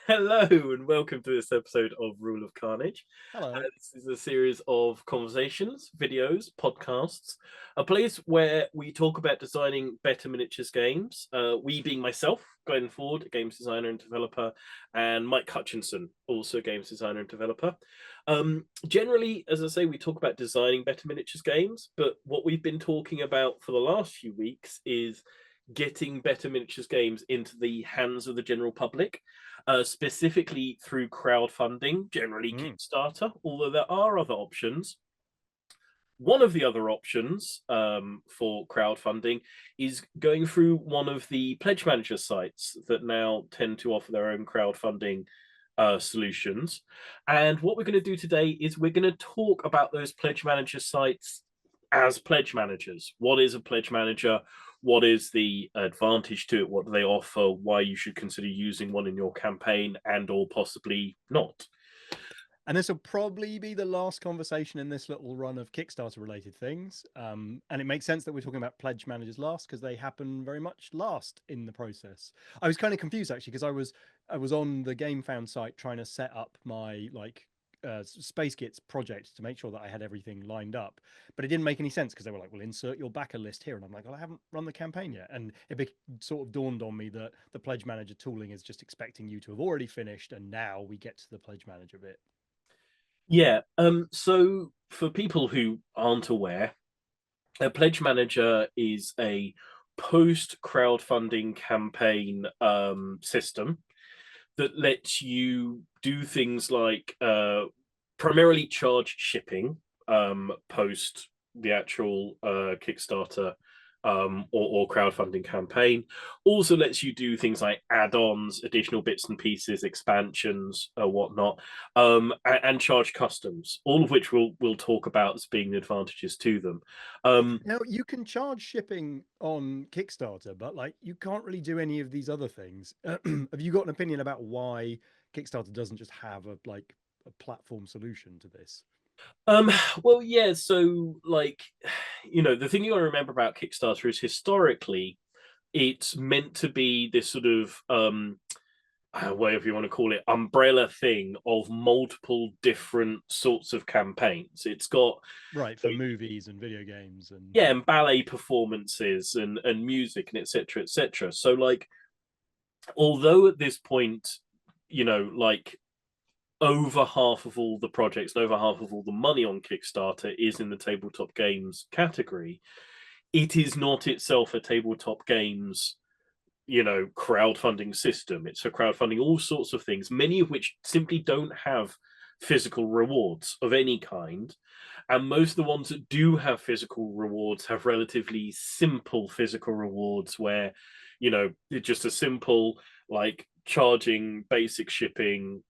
Hello and welcome to this episode of Rule of Carnage. Hello. This is a series of conversations, videos, podcasts, a place where we talk about designing better miniatures games. We being myself, Glenn Ford, a games designer and developer, and Mike Hutchinson, also a games designer and developer. Generally, as I say, we talk about designing better miniatures games, but what we've been talking about for the last few weeks is getting better miniatures games into the hands of the general public, specifically through crowdfunding, generally Mm. Kickstarter, although there are other options. One of the other options for crowdfunding is going through one of the pledge manager sites that now tend to offer their own crowdfunding solutions. And what we're going to do today is we're going to talk about those pledge manager sites as pledge managers. What is a pledge manager? What is the advantage to it? What do they offer? Why you should consider using one in your campaign and or possibly not. And this will probably be the last conversation in this little run of Kickstarter related things. And it makes sense that we're talking about pledge managers last because they happen very much last in the process. I was kind of confused actually because I was on the GameFound site trying to set up my Space Gits project to make sure that I had everything lined up, but it didn't make any sense because they were like, "Well, insert your backer list here," and I'm like, "Well, I haven't run the campaign yet," and sort of dawned on me that the pledge manager tooling is just expecting you to have already finished, and now we get to the pledge manager bit. Yeah. So for people who aren't aware, a pledge manager is a post crowdfunding campaign system that lets you do things like primarily charge shipping post the actual Kickstarter or crowdfunding campaign. Also lets you do things like add-ons, additional bits and pieces, expansions, whatnot, and charge customs. All of which we'll talk about as being the advantages to them. Now you can charge shipping on Kickstarter, but like you can't really do any of these other things. Have you got an opinion about why Kickstarter doesn't just have a platform solution to this? Um, well, yeah. So, like, the thing you got to remember about Kickstarter is historically it's meant to be this sort of whatever you want to call it, umbrella thing of multiple different sorts of campaigns. It's got Right, for movies and video games and yeah, and ballet performances and music and etc. etc. So like, although at this point, like over half of all the projects and over half of all the money on Kickstarter is in the tabletop games category, it is not itself a tabletop games crowdfunding system. It's for crowdfunding all sorts of things, many of which simply don't have physical rewards of any kind, and most of the ones that do have physical rewards have relatively simple physical rewards where it's just a simple like charging basic shipping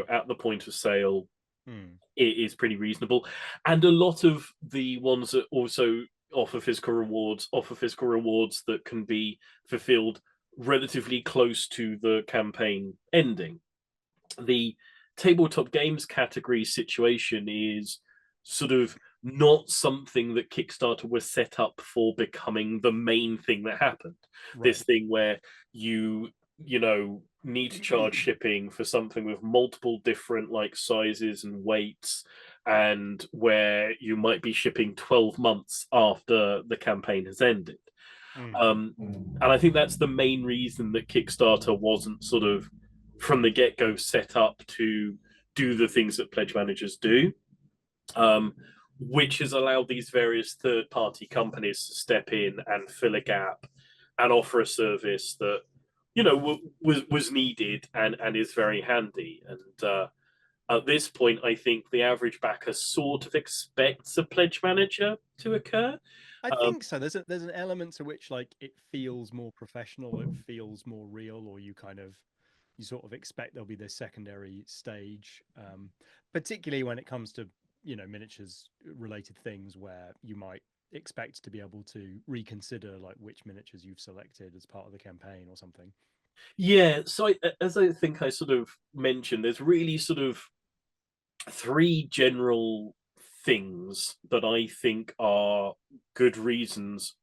at the point of sale. hmm. It is pretty reasonable, and a lot of the ones that also offer physical rewards that can be fulfilled relatively close to the campaign ending. The tabletop games category situation is sort of not something that Kickstarter was set up for becoming the main thing that happened. This Right. thing where you need to charge shipping for something with multiple different like sizes and weights, and where you might be shipping 12 months after the campaign has ended. Hmm. And I think that's the main reason that Kickstarter wasn't sort of from the get go set up to do the things that pledge managers do, um, which has allowed these various third party companies to step in and fill a gap and offer a service that was needed and is very handy. And at this point, I think the average backer sort of expects a pledge manager to occur. I Um, think so. There's an element to which like it feels more professional, it feels more real, or you sort of expect there'll be this secondary stage, particularly when it comes to miniatures related things where you might expect to be able to reconsider like which miniatures you've selected as part of the campaign or something. Yeah, so as I think I sort of mentioned, there's really sort of three general things that I think are good reasons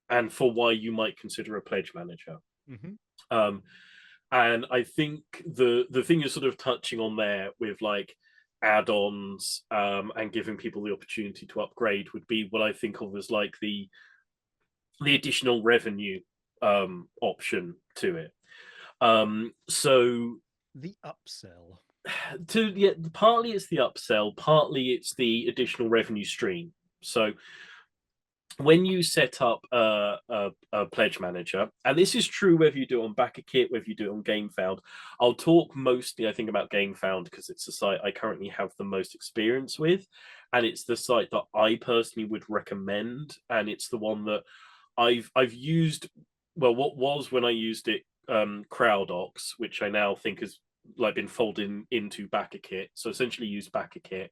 and for why you might consider a pledge manager. Hmm. Um, And I think the thing you're sort of touching on there with like add-ons and giving people the opportunity to upgrade would be what I think of as like the additional revenue option to it. So The upsell. to yeah, partly it's the upsell, partly it's the additional revenue stream. So when you set up a pledge manager, and this is true whether you do it on BackerKit, whether you do it on GameFound. I'll talk mostly, I think, about GameFound because it's a site I currently have the most experience with, and it's the site that I personally would recommend, and it's the one that I've used. Well, what was when I used it, CrowdOx, which I now think has like been folded into BackerKit. So essentially, use BackerKit,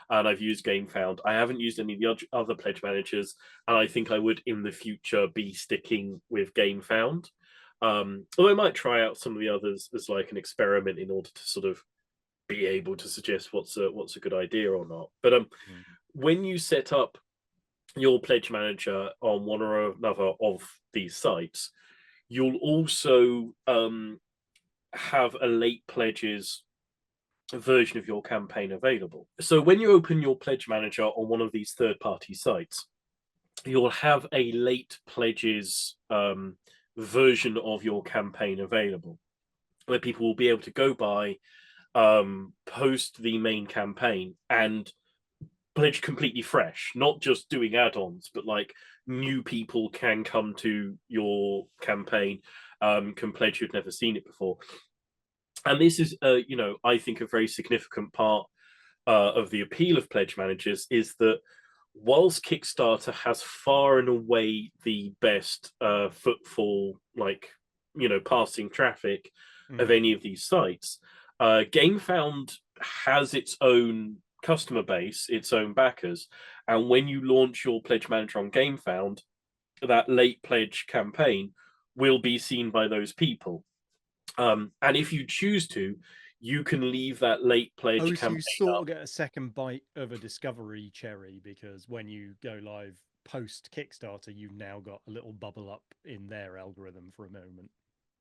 and I've used GameFound. I haven't used any of the other pledge managers, and I think I would in the future be sticking with GameFound. Although I might try out some of the others as like an experiment in order to sort of be able to suggest what's a good idea or not. But when you set up your pledge manager on one or another of these sites, you'll also have a late pledges version of your campaign available. So when you open your pledge manager on one of these third-party sites, you'll have a late pledges version of your campaign available, where people will be able to go by, post the main campaign, and pledge completely fresh, not just doing add-ons, but like new people can come to your campaign, can pledge who've never seen it before. And this is, I think a very significant part of the appeal of pledge managers is that whilst Kickstarter has far and away the best footfall, like, passing traffic of any of these sites, GameFound has its own customer base, its own backers. And when you launch your pledge manager on GameFound, that late pledge campaign will be seen by those people. And if you choose to, you can leave that late pledge Oh, so campaign you sort up. of get a second bite of a discovery cherry because when you go live post Kickstarter, you've now got a little bubble up in their algorithm for a moment.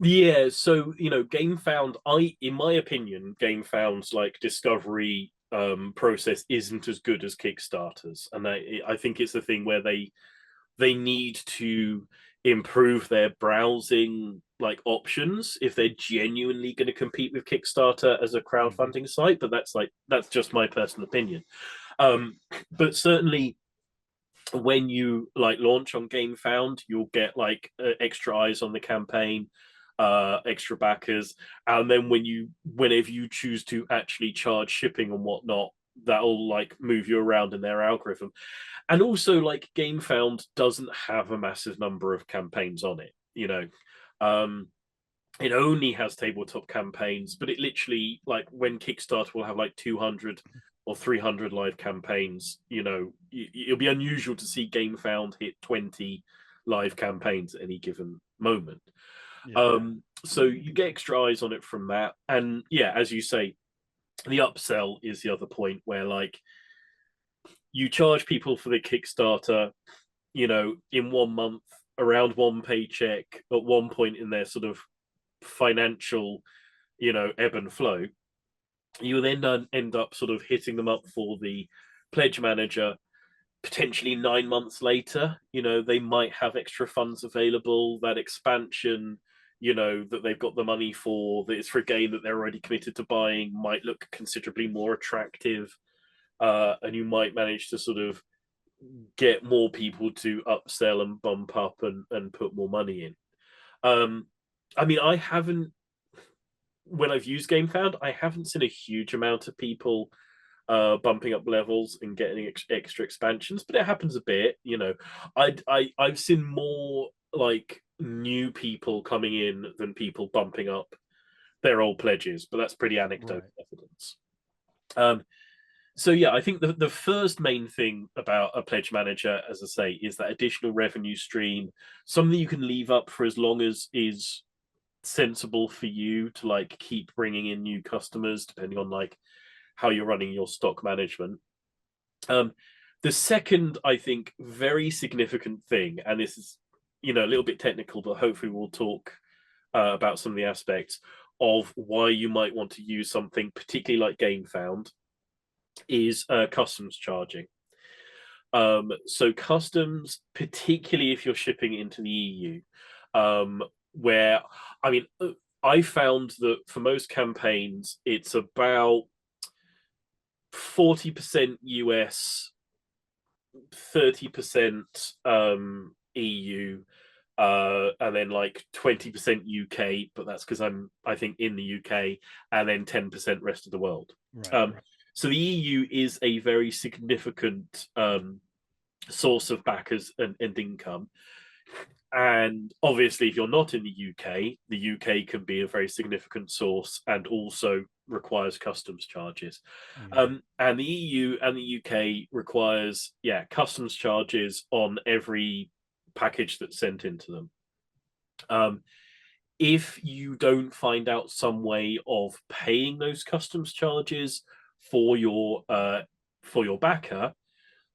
Yeah, so GameFound, in my opinion, GameFound's like discovery process isn't as good as Kickstarter's, and I think it's the thing where they need to improve their browsing like options if they're genuinely going to compete with Kickstarter as a crowdfunding site. But that's just my personal opinion. But certainly when you like launch on GameFound, you'll get like extra eyes on the campaign, extra backers, and then whenever you choose to actually charge shipping and whatnot, that'll like move you around in their algorithm. And also, like, GameFound doesn't have a massive number of campaigns on it. It only has tabletop campaigns, but it literally, like, when Kickstarter will have like 200 or 300 live campaigns, it'll be unusual to see GameFound hit 20 live campaigns at any given moment. Yeah. So you get extra eyes on it from that. And yeah, as you say, the upsell is the other point where, like, you charge people for the Kickstarter, in 1 month, around one paycheck, at one point in their sort of financial, ebb and flow. You then end up sort of hitting them up for the pledge manager potentially 9 months later. They might have extra funds available, that expansion, that they've got the money for, that it's for a game that they're already committed to buying, might look considerably more attractive. And you might manage to sort of get more people to upsell and bump up and put more money in. I mean, I haven't, when I've used GameFound, I haven't seen a huge amount of people bumping up levels and getting extra expansions, but it happens a bit. I've seen more like new people coming in than people bumping up their old pledges, but that's pretty anecdotal evidence. So yeah, I think the first main thing about a pledge manager, as I say, is that additional revenue stream, something you can leave up for as long as is sensible for you to like keep bringing in new customers, depending on like how you're running your stock management. The second, I think, very significant thing, and this is a little bit technical, but hopefully we'll talk about some of the aspects. of why you might want to use something, particularly like GameFound, is customs charging. So customs, particularly if you're shipping into the EU, where I mean, I found that for most campaigns, it's about 40% US, 30% EU, and then like 20% UK, but that's because I think in the UK, and then 10% rest of the world. Right. So the EU is a very significant source of backers and income. And obviously, if you're not in the UK can be a very significant source and also requires customs charges. And the EU and the UK requires, customs charges on every package that's sent into them. If you don't find out some way of paying those customs charges for your backer,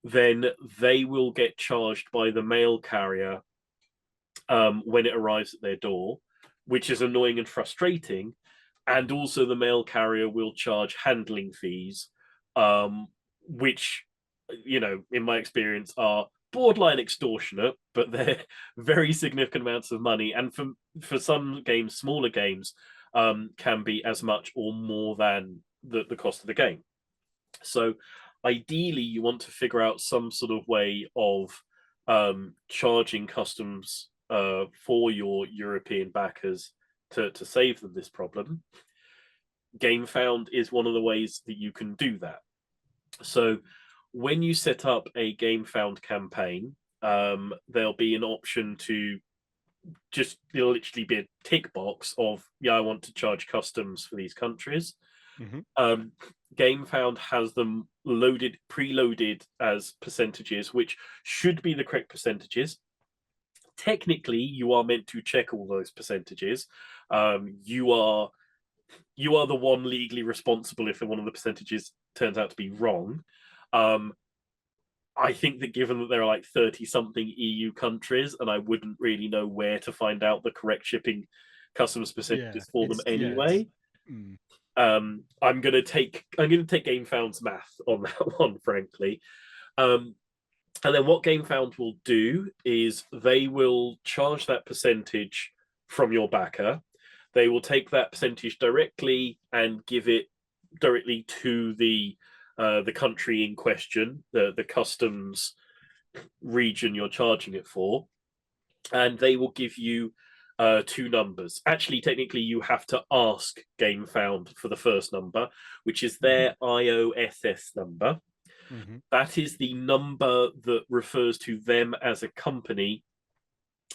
then they will get charged by the mail carrier when it arrives at their door, which is annoying and frustrating. And also, the mail carrier will charge handling fees, which, in my experience, are borderline extortionate, but they're very significant amounts of money. And for some games, smaller games, can be as much or more than the cost of the game. So ideally, you want to figure out some sort of way of charging customs for your European backers to save them this problem. GameFound is one of the ways that you can do that. So when you set up a GameFound campaign, there'll be an option to it'll literally be a tick box of, I want to charge customs for these countries. GameFound has them preloaded as percentages, which should be the correct percentages. Technically, you are meant to check all those percentages. You are the one legally responsible if one of the percentages turns out to be wrong. I think that given that there are like 30 something EU countries, and I wouldn't really know where to find out the correct shipping customs percentages for them anyway. I'm gonna take GameFound's math on that one, frankly. And then what GameFound will do is they will charge that percentage from your backer. They will take that percentage directly and give it directly to the country in question, the customs region you're charging it for, and they will give you two numbers. Actually, technically, you have to ask GameFound for the first number, which is their IOSS number. That is the number that refers to them as a company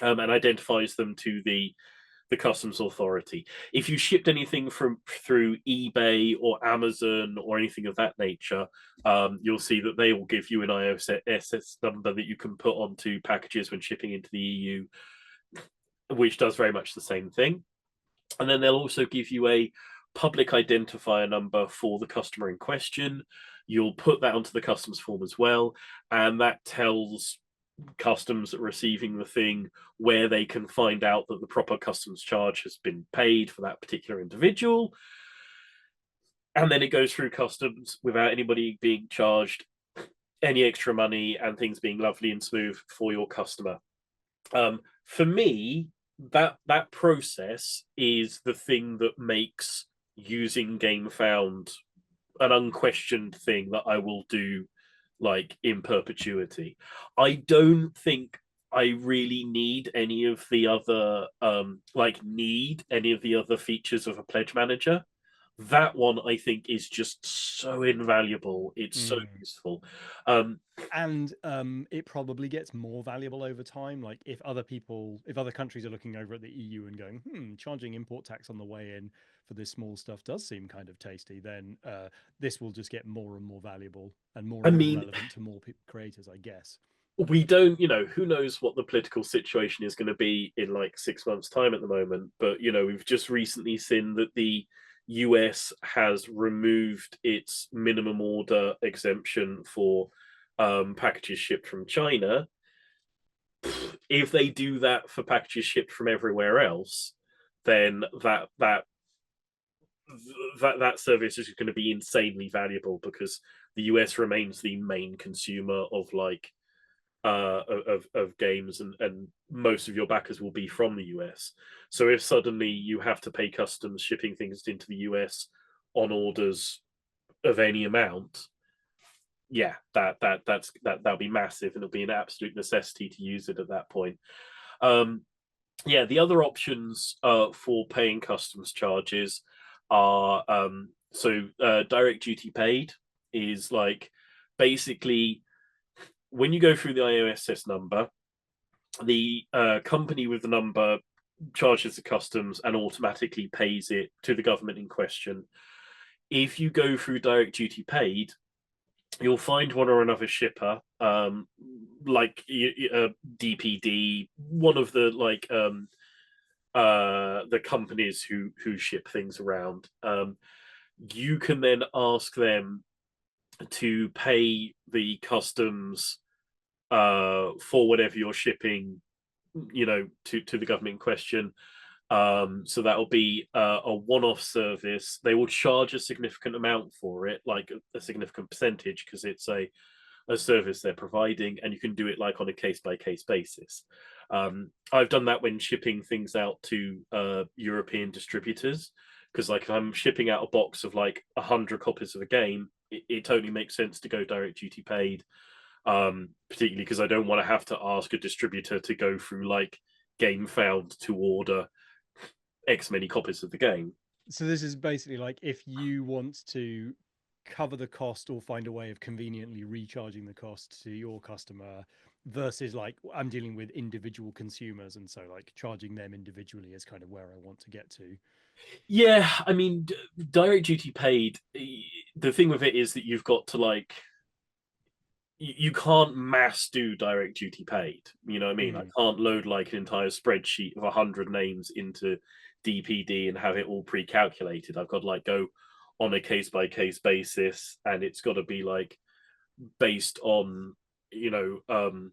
and identifies them to the customs authority. If you shipped anything through eBay or Amazon or anything of that nature, you'll see that they will give you an IOSS number that you can put onto packages when shipping into the EU, which does very much the same thing. And then they'll also give you a public identifier number for the customer in question. You'll put that onto the customs form as well, and that tells customs that are receiving the thing where they can find out that the proper customs charge has been paid for that particular individual. And then it goes through customs without anybody being charged any extra money, and things being lovely and smooth for your customer. For me, that process is the thing that makes using GameFound an unquestioned thing that I will do like in perpetuity. I don't think I really need any of the other features of a pledge manager. That one I think is just so invaluable. It's so useful. And it probably gets more valuable over time. Like if other countries are looking over at the EU and going, charging import tax on the way in for this small stuff does seem kind of tasty, then this will just get more and more valuable and more relevant to more creators, I guess. We don't, who knows what the political situation is going to be in like 6 months' time at the moment. But, we've just recently seen that the US has removed its minimum order exemption for packages shipped from China. If they do that for packages shipped from everywhere else, then that that service is going to be insanely valuable because the US remains the main consumer of like of games, and most of your backers will be from the US. So if suddenly you have to pay customs shipping things into the US on orders of any amount, yeah, that'll be massive, and it'll be an absolute necessity to use it at that point. Um, yeah, the other options for paying customs charges are direct duty paid is like basically when you go through the IOSS number, the company with the number charges the customs and automatically pays it to the government in question. If you go through direct duty paid, you'll find one or another shipper, like DPD, one of the the companies who ship things around. You can then ask them to pay the customs for whatever you're shipping, to the government in question. So that'll be a one-off service. They will charge a significant amount for it, like a significant percentage, because it's a service they're providing, and you can do it like on a case-by-case basis. I've done that when shipping things out to European distributors, because like if I'm shipping out a box of like 100 copies of a game, it totally makes sense to go direct duty paid, particularly because I don't want to have to ask a distributor to go through like Game Found to order X many copies of the game. So this is basically like if you want to cover the cost or find a way of conveniently recharging the cost to your customer versus like I'm dealing with individual consumers, and so like charging them individually is kind of where I want to get to. Yeah, I mean, direct duty paid. The thing with it is that you've got to like you can't mass do direct duty paid. You know what I mean? I Mm. can't load like an entire spreadsheet of 100 names into DPD and have it all pre-calculated. I've got to like go on a case by case basis, and it's got to be like based on you know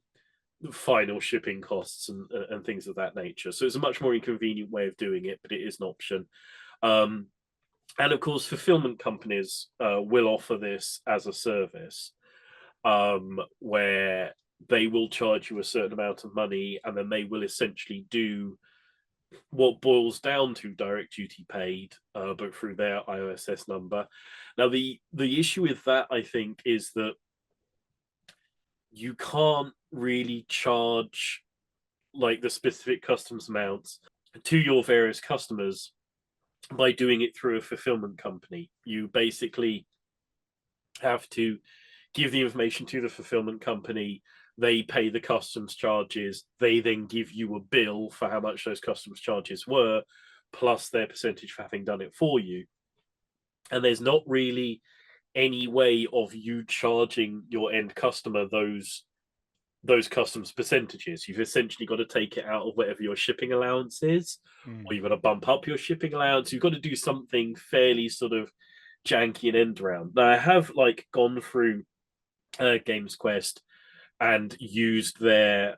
final shipping costs and things of that nature. So it's a much more inconvenient way of doing it, but it is an option. Um, and of course, fulfillment companies will offer this as a service, where they will charge you a certain amount of money, and then they will essentially do what boils down to direct duty paid, but through their IOSS number. Now, the issue with that, I think, is that you can't really charge like the specific customs amounts to your various customers by doing it through a fulfillment company. You basically have to give the information to the fulfillment company. They pay the customs charges. They then give you a bill for how much those customs charges were, plus their percentage for having done it for you. And there's not really any way of you charging your end customer those customs percentages. You've essentially got to take it out of whatever your shipping allowance is, or Mm. you've got to bump up your shipping allowance. You've got to do something fairly sort of janky and end around. Now, I have like gone through Games Quest and used their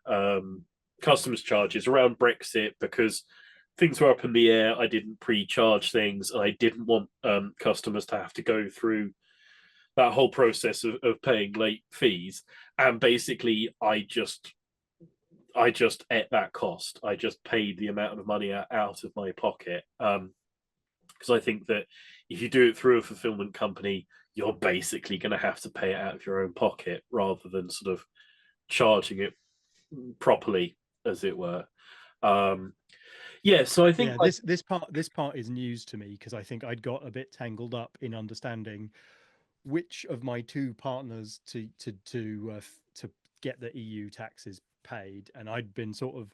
customs charges around Brexit because things were up in the air. I didn't pre-charge things, and I didn't want customers to have to go through that whole process of paying late fees. And basically, I just ate that cost. I just paid the amount of money out of my pocket, because I think that if you do it through a fulfillment company, you're basically going to have to pay it out of your own pocket rather than sort of charging it properly, as it were. Um, yeah, so I think Yeah, like this part is news to me because I think I'd got a bit tangled up in understanding which of my two partners to get the EU taxes paid, and I'd been sort of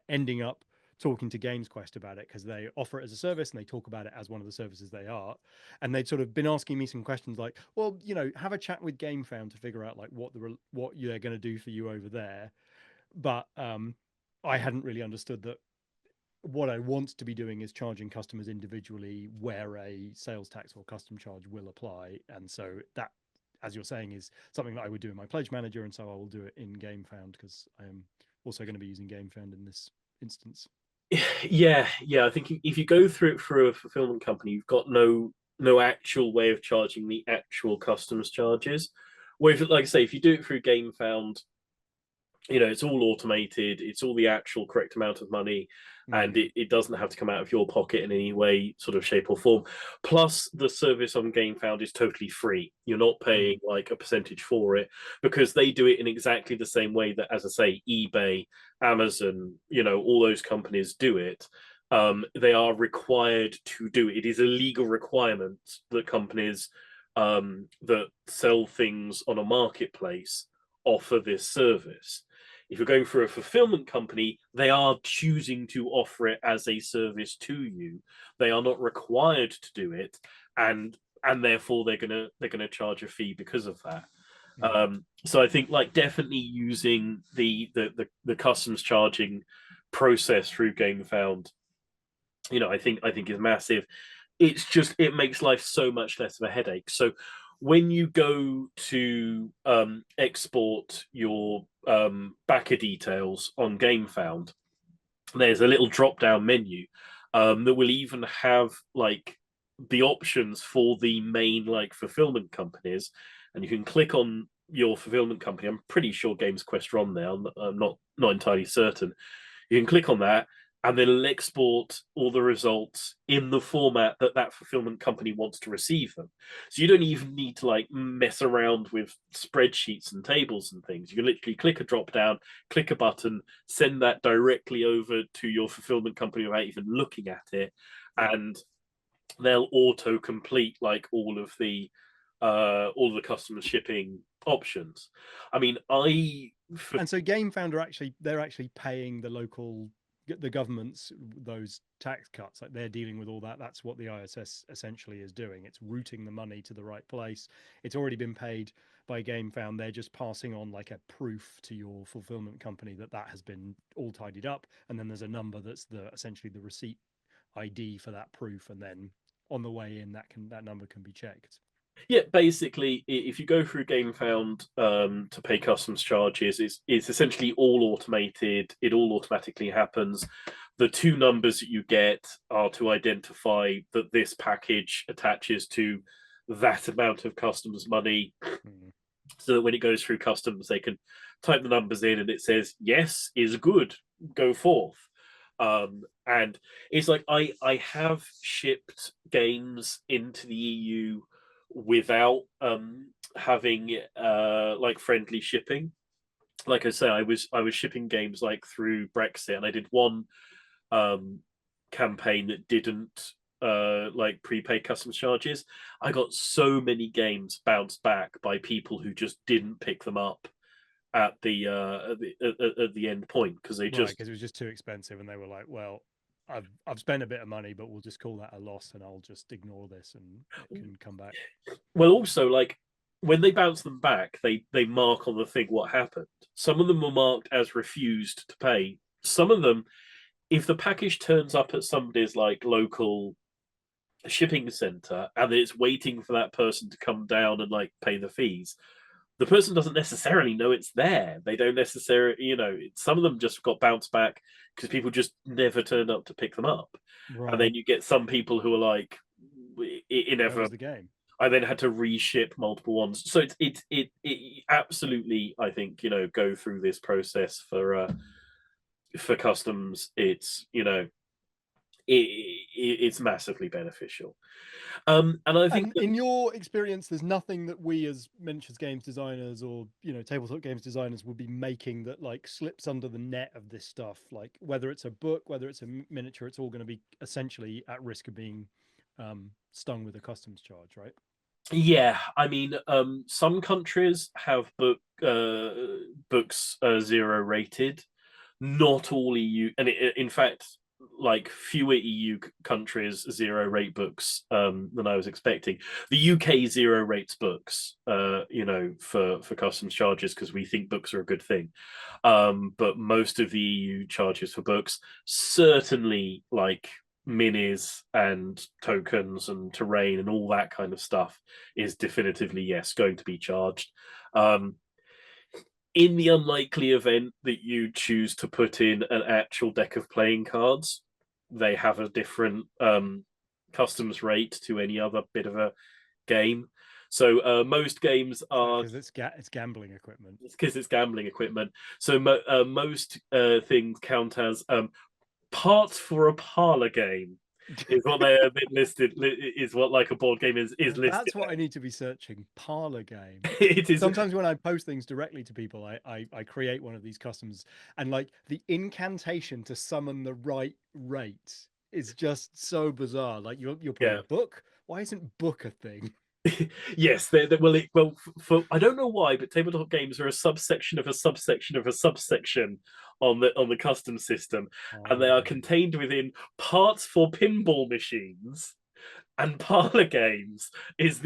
ending up talking to Games Quest about it because they offer it as a service and they talk about it as one of the services they are, and they'd sort of been asking me some questions like, well, have a chat with GameFound to figure out like what you're going to do for you over there, but I hadn't really understood that what I want to be doing is charging customers individually where a sales tax or custom charge will apply. And so that, as you're saying, is something that I would do in my pledge manager. And so I will do it in GameFound because I am also going to be using GameFound in this instance. Yeah. I think if you go through it for a fulfillment company, you've got no actual way of charging the actual customs charges. Where, if, like I say, if you do it through GameFound, it's all automated, it's all the actual correct amount of money, and Mm. it doesn't have to come out of your pocket in any way, sort of shape or form. Plus the service on GameFound is totally free. You're not paying Mm. like a percentage for it, because they do it in exactly the same way that, as I say, eBay, Amazon, all those companies do it. They are required to do it. It is a legal requirement that companies that sell things on a marketplace offer this service. If you're going for a fulfillment company, they are choosing to offer it as a service to you. They are not required to do it, and therefore they're gonna charge a fee because of that. Mm. So I think, like, definitely using the customs charging process through GameFound, I think is massive. It's just, it makes life so much less of a headache. So when you go to export your backer details on GameFound, there's a little drop down menu that will even have like the options for the main like fulfillment companies, and you can click on your fulfillment company. I'm pretty sure Games Quest are on there. I'm not entirely certain. You can click on that, and then it'll export all the results in the format that that fulfillment company wants to receive them. So you don't even need to like mess around with spreadsheets and tables and things. You can literally click a drop down, click a button, send that directly over to your fulfillment company without even looking at it, and they'll auto complete like all of the customer shipping options. I mean, And so GameFound are actually they're actually paying the governments those tax cuts. Like they're dealing with all that. That's what the ISS essentially is doing. It's routing the money to the right place. It's already been paid by GameFound. They're just passing on like a proof to your fulfillment company that that has been all tidied up, and then there's a number that's the essentially the receipt ID for that proof, and then on the way in that number can be checked. Yeah, basically, if you go through GameFound to pay customs charges, it's essentially all automated. It all automatically happens. The two numbers that you get are to identify that this package attaches to that amount of customs money, Mm. so that when it goes through customs, they can type the numbers in and it says, yes, is good, go forth. And it's like, I have shipped games into the EU without having like friendly shipping. Like I say, I was shipping games like through Brexit, and I did one um campaign that didn't like prepaid customs charges. I got so many games bounced back by people who just didn't pick them up at the end point, because they Right, just, because it was just too expensive, and they were like, "Well, I've spent a bit of money, but we'll just call that a loss, and I'll just ignore this, and it can come back." well, also, like, when they bounce them back, they mark on the thing what happened. Some of them were marked as refused to pay. Some of them, if the package turns up at somebody's like local shipping center and it's waiting for that person to come down and like pay the fees, the person doesn't necessarily know it's there. They don't necessarily, some of them just got bounced back because people just never turned up to pick them up. And Right, then you get some people who are like, it where never. was the game? I then had to reship multiple ones. So it absolutely, I think, go through this process for customs. It's massively beneficial. And I think And that, in your experience, there's nothing that we as miniatures games designers or tabletop games designers would be making that like slips under the net of this stuff. Like whether it's a book, whether it's a miniature, it's all going to be essentially at risk of being stung with a customs charge, right? yeah, I mean, some countries have books zero rated. Not all EU, and in fact, like fewer EU countries zero rate books than I was expecting. The UK zero rates books, for customs charges, because we think books are a good thing. But most of the EU charges for books, certainly like minis and tokens and terrain and all that kind of stuff, is definitively, yes, going to be charged. Um, in the unlikely event that you choose to put in an actual deck of playing cards, they have a different customs rate to any other bit of a game. So most games are because it's gambling equipment. because it's gambling equipment. So most things count as parts for a parlor game is what they have been listed. Is what like a board game is listed. That's what I need to be searching. Parlor game. It is Sometimes when I post things directly to people, I create one of these customs, and like the incantation to summon the right rate is just so bizarre. Like you're putting yeah. book. Why isn't book a thing? Yes, for I don't know why, but tabletop games are a subsection of a subsection of a subsection on the custom system, and they Parlor are game. contained within parts for pinball machines and parlor games is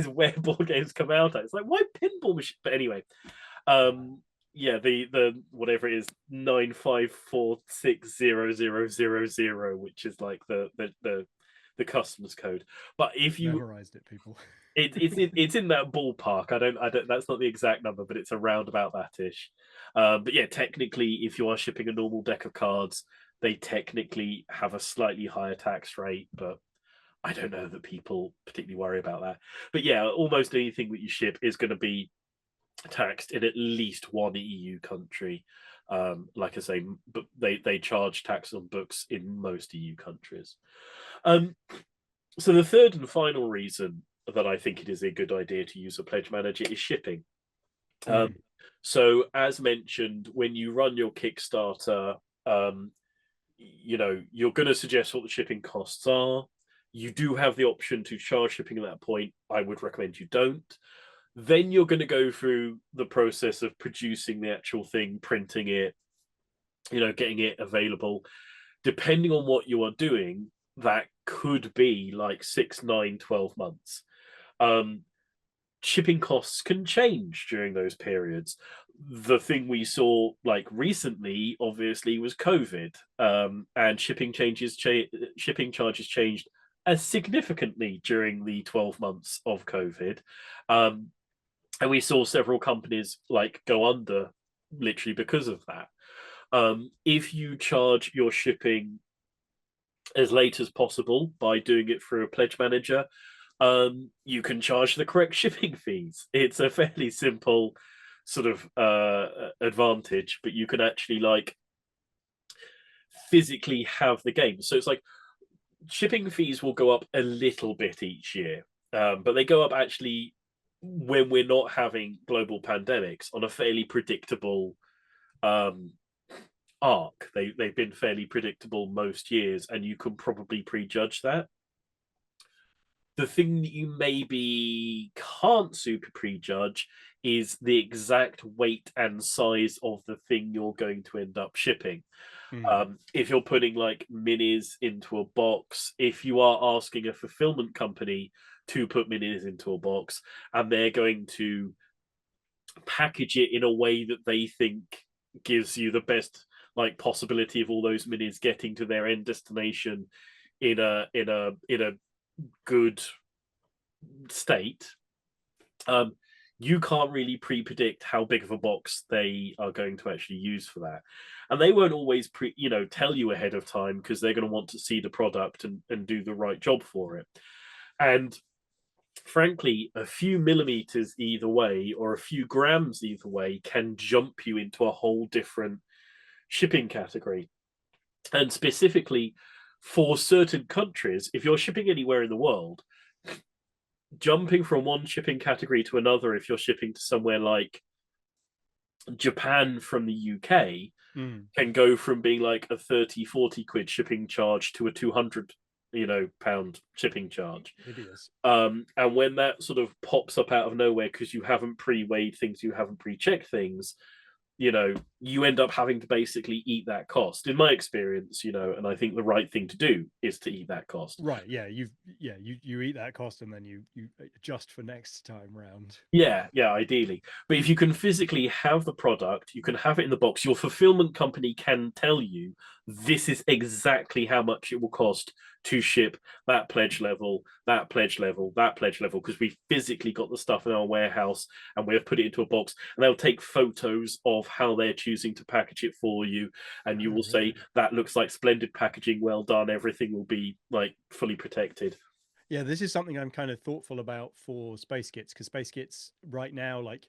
where board games come out at. It's like why pinball machine? But anyway, yeah, the whatever it is 9546000, which is like the customs code. But if you Memorized it, people. it's in that ballpark. I don't. That's not the exact number, but it's around about that ish. But yeah, technically, if you are shipping a normal deck of cards, they technically have a slightly higher tax rate, but I don't know that people particularly worry about that. But yeah, almost anything that you ship is going to be taxed in at least one EU country. Like I say, but they charge tax on books in most EU countries. Um, so the third and final reason that I think it is a good idea to use a pledge manager is shipping. So as mentioned, when you run your Kickstarter, you're going to suggest what the shipping costs are. You do have the option to charge shipping at that point. I would recommend you don't. Then you're going to go through the process of producing the actual thing, printing it, getting it available. Depending on what you are doing, that could be like 6, 9, 12 months. Shipping costs can change during those periods. The thing we saw like recently, obviously, was COVID, and shipping charges changed as significantly during the 12 months of COVID. And we saw several companies like go under literally because of that. If you charge your shipping as late as possible by doing it through a pledge manager, you can charge the correct shipping fees. It's a fairly simple sort of advantage, but you can actually like physically have the game. So it's like shipping fees will go up a little bit each year, but they go up actually when we're not having global pandemics on a fairly predictable arc. They've been fairly predictable most years, and you can probably prejudge that. The thing that you maybe can't super prejudge is the exact weight and size of the thing you're going to end up shipping. If you're putting like minis into a box, if you are asking a fulfillment company to put minis into a box and they're going to package it in a way that they think gives you the best like possibility of all those minis getting to their end destination in a good state, you can't really pre-predict how big of a box they are going to actually use for that. And they won't always tell you ahead of time because they're going to want to see the product and do the right job for it. And frankly, a few millimeters either way or a few grams either way can jump you into a whole different shipping category. And specifically for certain countries, if you're shipping anywhere in the world, jumping from one shipping category to another, if you're shipping to somewhere like Japan from the UK, can go from being like a 30-40 quid shipping charge to a 200 pound shipping charge. Hideous. And when that sort of pops up out of nowhere because you haven't pre-weighed things, you haven't pre-checked things, you end up having to basically eat that cost. In my experience, and I think the right thing to do is to eat that cost. Right. Yeah. You eat that cost and then you adjust for next time round. Yeah, ideally. But if you can physically have the product, you can have it in the box. Your fulfillment company can tell you this is exactly how much it will cost to ship that pledge level, that pledge level, that pledge level, because we physically got the stuff in our warehouse and we have put it into a box, and they'll take photos of how they're choosing to package it for you, and you Oh, will say really? that looks like splendid packaging, well done, everything will be like fully protected. Yeah, this is something I'm kind of thoughtful about for Space Gits, because Space Gits right now, like,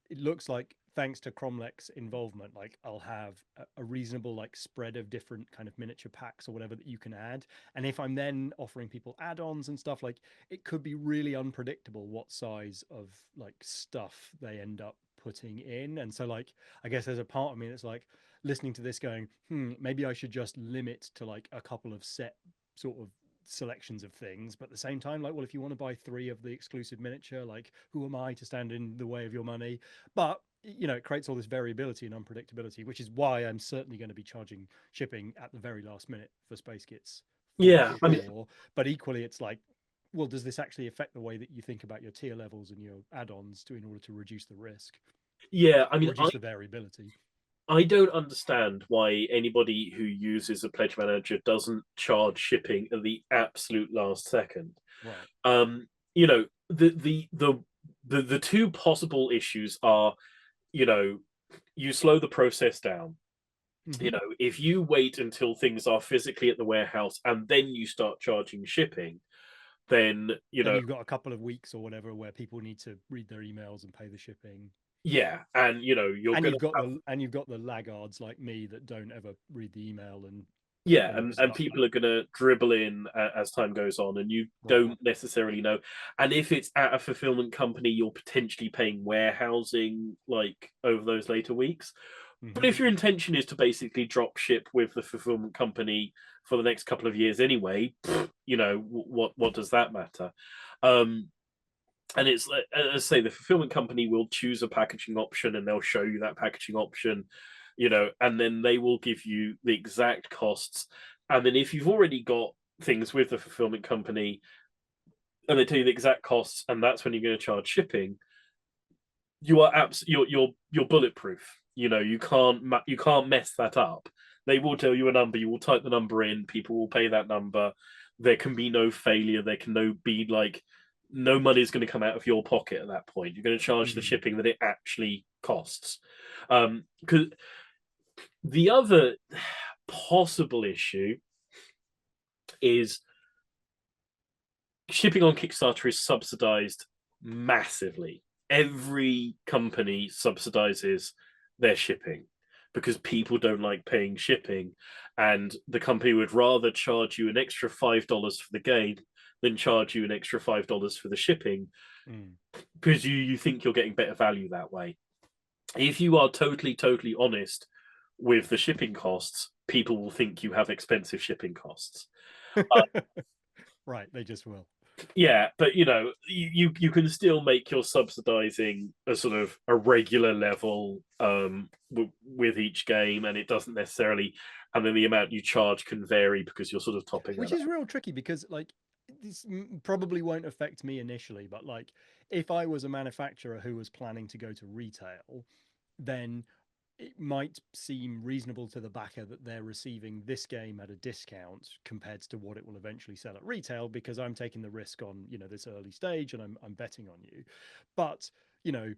it looks like thanks to Cromlech's involvement, like I'll have a reasonable like spread of different kind of miniature packs or whatever that you can add. And if I'm then offering people add-ons and stuff, like it could be really unpredictable what size of like stuff they end up putting in. And so like I guess there's a part of me that's like listening to this going, maybe I should just limit to like a couple of set sort of selections of things, but at the same time, like, well, if you want to buy 3 of the exclusive miniature, like who am I to stand in the way of your money? But you know, it creates all this variability and unpredictability, which is why I'm certainly going to be charging shipping at the very last minute for Space Kits for Yeah, I mean, sure. But equally, it's like, well, does this actually affect the way that you think about your tier levels and your add-ons to in order to reduce the risk yeah, I or mean, reduce the variability? I don't understand why anybody who uses a pledge manager doesn't charge shipping at the absolute last second. Right. You know, the two possible issues are, you know, you slow the process down. You Mm-hmm. know, if you wait until things are physically at the warehouse and then you start charging shipping, then Then you've got a couple of weeks or whatever where people need to read their emails and pay the shipping. yeah, and you're And gonna have you've got the laggards like me that don't ever read the email and yeah, end up and stuck. people are going to dribble in as time goes on, and you Right. don't necessarily know. And if it's at a fulfillment company, you're potentially paying warehousing like over those later weeks. But Mm-hmm. if your intention is to basically drop ship with the fulfillment company for the next couple of years anyway, what does that matter? Um, and it's as I say, the fulfillment company will choose a packaging option and they'll show you that packaging option, and then they will give you the exact costs. And then if you've already got things with the fulfillment company and they tell you the exact costs, and that's when you're going to charge shipping, you are you're bulletproof. You can't mess that up. They will tell you a number, you will type the number in, people will pay that number. There can be no failure, there can no be like no money is going to come out of your pocket at that point. You're going to charge the Mm. shipping that it actually costs. Because the other possible issue is shipping on Kickstarter is subsidized massively. Every company subsidizes their shipping because people don't like paying shipping, and the company would rather charge you an extra $5 for the game than charge you an extra $5 for the shipping Mm. because you think you're getting better value that way. If you are totally honest with the shipping costs, people will think you have expensive shipping costs. Right, they just will. Yeah, but you can still make your subsidizing a sort of a regular level with each game, and it doesn't necessarily, and then the amount you charge can vary because you're sort of topping Which that is up. real tricky because like this probably won't affect me initially, but like if I was a manufacturer who was planning to go to retail, then it might seem reasonable to the backer that they're receiving this game at a discount compared to what it will eventually sell at retail because I'm taking the risk on, this early stage and I'm betting on you. But, you know,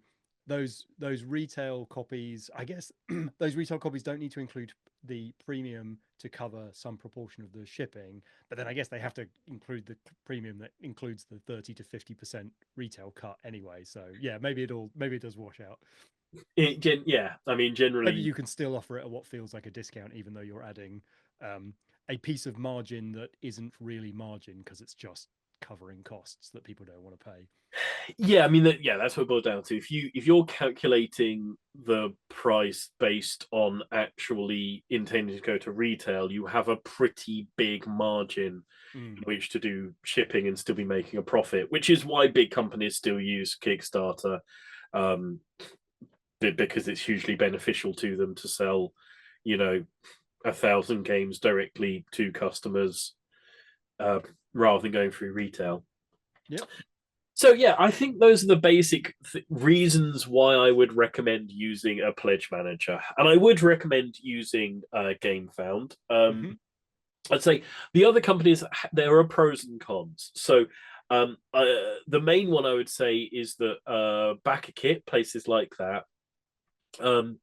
those retail copies, I guess those retail copies don't need to include the premium to cover some proportion of the shipping, but then I guess they have to include the premium that includes the 30 to 50% retail cut anyway. So yeah, maybe it does wash out. Yeah, I mean, Maybe generally, you can still offer it at what feels like a discount, even though you're adding a piece of margin that isn't really margin because it's just covering costs that people don't want to pay. yeah, I mean that's what it boils down to. If you're calculating the price based on actually intending to go to retail, you have a pretty big margin in Mm. which to do shipping and still be making a profit, which is why big companies still use Kickstarter, um, because it's hugely beneficial to them to sell, you know, 1,000 games directly to customers uh, rather than going through retail. Yep. So yeah, I think those are the basic reasons why I would recommend using a pledge manager, and I would recommend using GameFound. Mm-hmm. I'd say the other companies, there are pros and cons. So the main one I would say is that Backer Kit, places like that, um,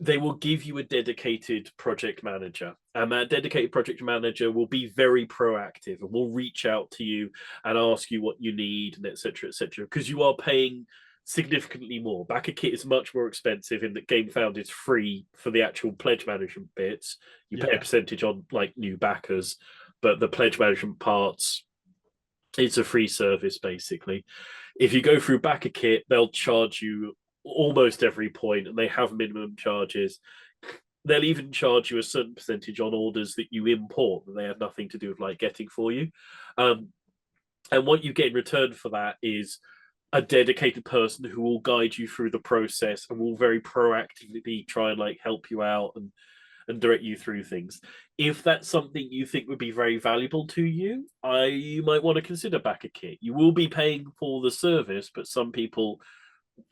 they will give you a dedicated project manager, and that dedicated project manager will be very proactive and will reach out to you and ask you what you need, and etc., because you are paying significantly more. Backer Kit is much more expensive in that GameFound is free for the actual pledge management bits. You pay a Yeah. percentage on like new backers, but the pledge management parts, it's a free service basically. If you go through Backer Kit, they'll charge you almost every point, and they have minimum charges. They'll even charge you a certain percentage on orders that you import that they have nothing to do with like getting for you. Um, and what you get in return for that is a dedicated person who will guide you through the process and will very proactively try and like help you out and direct you through things. If that's something you think would be very valuable to you, you might want to consider Backer Kit. You will be paying for the service, but some people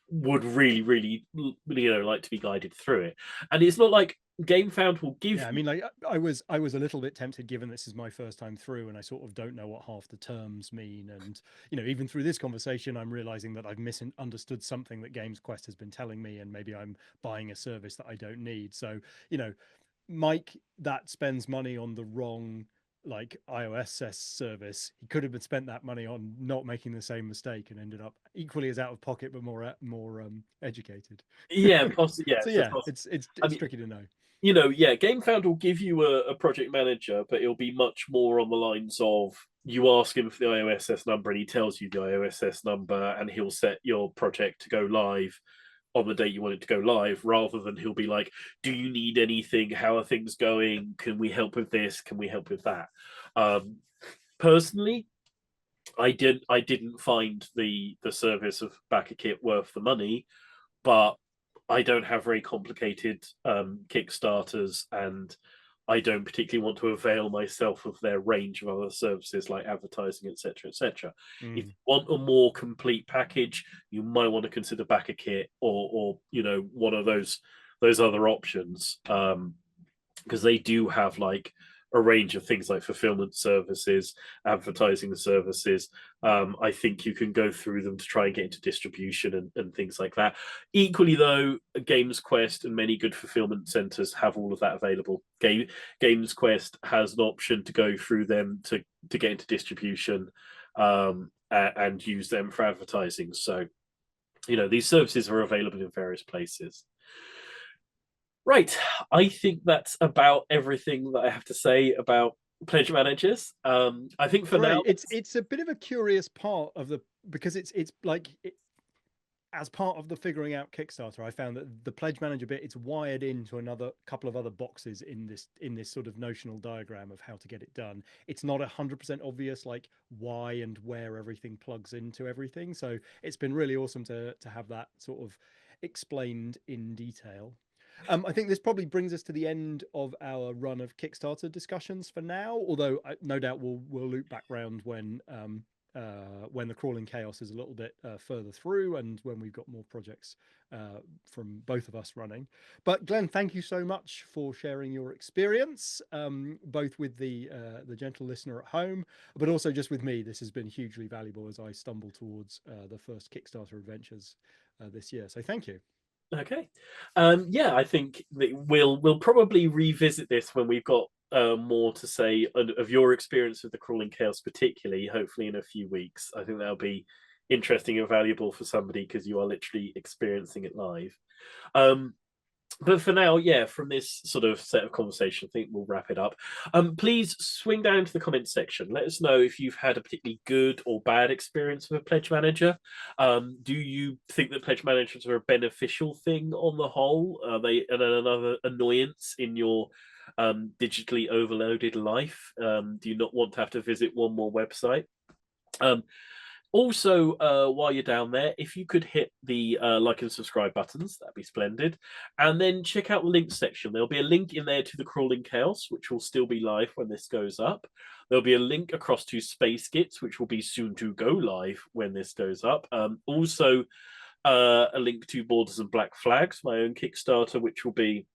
would really, really, like to be guided through it. And it's not like GameFound will give Yeah, I you. mean, like I was a little bit tempted, given this is my first time through, and I sort of don't know what half the terms mean. And even through this conversation, I'm realizing that I've misunderstood something that Games Quest has been telling me, and maybe I'm buying a service that I don't need. So, you know, Mike that spends money on the wrong like iOS service, he could have been spent that money on not making the same mistake and ended up equally as out of pocket, but more educated. Yeah, possibly. Yeah, So so yeah, it's I it's mean, tricky to know. yeah, GameFound will give you a project manager, but it'll be much more on the lines of you ask him for the IOSS number and he tells you the IOSS number and he'll set your project to go live on the date you want it to go live, rather than he'll be like, do you need anything? How are things going? Can we help with this? Can we help with that? Um, Personally, I didn't find the service of Backer Kit worth the money, but I don't have very complicated Kickstarters, and I don't particularly want to avail myself of their range of other services like advertising, etc. If you Mm. want a more complete package, you might want to consider Backer Kit, or one of those other options, because they do have like a range of things like fulfillment services, advertising services. I think you can go through them to try and get into distribution and things like that. Equally, though, Games Quest and many good fulfillment centers have all of that available. Games Quest has an option to go through them to get into distribution, and use them for advertising. So, these services are available in various places. Right. I think that's about everything that I have to say about pledge managers. I think for now, Great. It's a bit of a curious part of the because it's like as part of the figuring out Kickstarter, I found that the pledge manager bit, it's wired into another couple of other boxes in this sort of notional diagram of how to get it done. It's not 100% obvious like why and where everything plugs into everything. So it's been really awesome to have that sort of explained in detail. I think this probably brings us to the end of our run of Kickstarter discussions for now. Although no doubt we'll loop back round when the crawling chaos is a little bit further through, and when we've got more projects from both of us running. But Glenn, thank you so much for sharing your experience, both with the gentle listener at home, but also just with me. This has been hugely valuable as I stumble towards the first Kickstarter adventures this year. So thank you. okay. Yeah, I think that we'll probably revisit this when we've got more to say of your experience with the crawling chaos, particularly. Hopefully, in a few weeks. I think that'll be interesting and valuable for somebody because you are literally experiencing it live. Um, but for now, yeah, from this sort of set of conversation, I think we'll wrap it up. Please swing down to the comments section. Let us know if you've had a particularly good or bad experience with a pledge manager. Do you think that pledge managers are a beneficial thing on the whole? Are they another annoyance in your digitally overloaded life? Do you not want to have to visit one more website? Um, Also, while you're down there, if you could hit the like and subscribe buttons, that'd be splendid. And then check out the links section. There'll be a link in there to the Crawling Chaos, which will still be live when this goes up. There'll be a link across to Space Gits, which will be soon to go live when this goes up. Also, a link to Borders and Black Flags, my own Kickstarter, which will be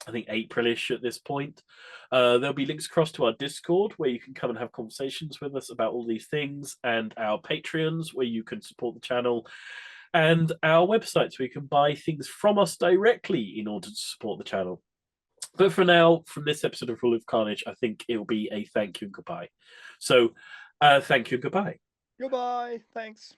I think Aprilish at this point. There'll be links across to our Discord where you can come and have conversations with us about all these things, and our Patreons where you can support the channel, and our websites where you can buy things from us directly in order to support the channel. But for now, from this episode of Rule of Carnage, I think it will be a thank you and goodbye. So, thank you and goodbye. Goodbye. Thanks.